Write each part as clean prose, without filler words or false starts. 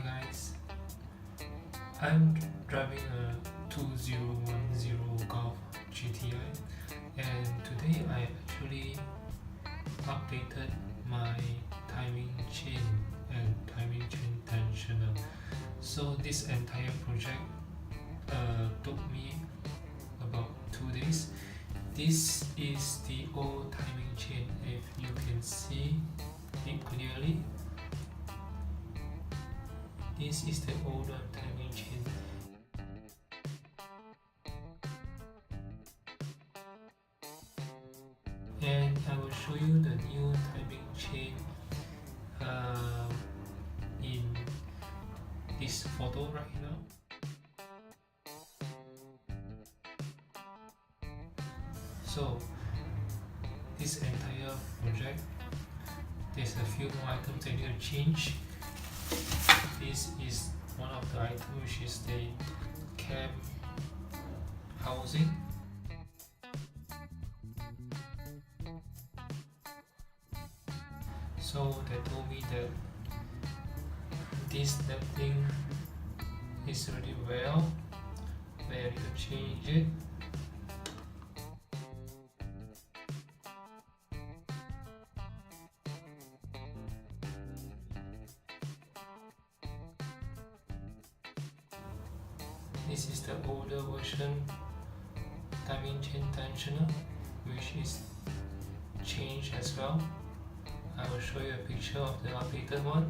guys, I'm driving a 2010 Golf GTI, and today I actually updated my timing chain and timing chain tensioner. So this entire project took me about 2 days. This is the old timing chain. If you can see it clearly, this is the older timing chain. And I will show you the new timing chain in this photo right now. So this entire project, there's a few more items I need to change. This is one of the items, which is the cam housing. So they told me that this thing is already well, but I need to change it. This is the older version timing chain tensioner, which is changed as well. I will show you a picture of the updated one.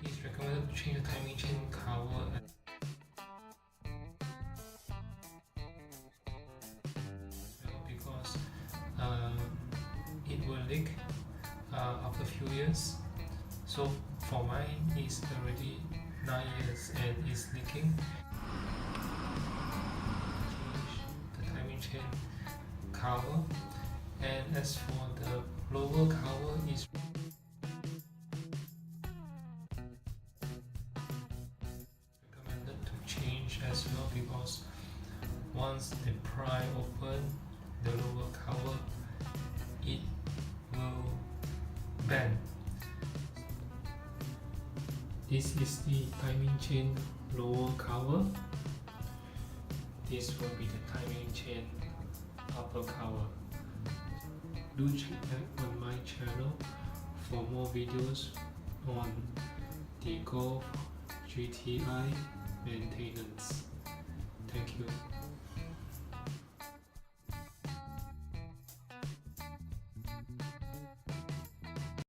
It's recommended to change the timing chain cover because it will leak after a few years. So for mine, it's already 9 years and it's leaking. Change the timing chain cover, and as for the lower cover, is recommended to change as well, because once they pry open the lower cover, it will bend. This is the timing chain lower cover. This will be the timing chain upper cover. Do check back on my channel for more videos on the Golf GTI maintenance. Thank you.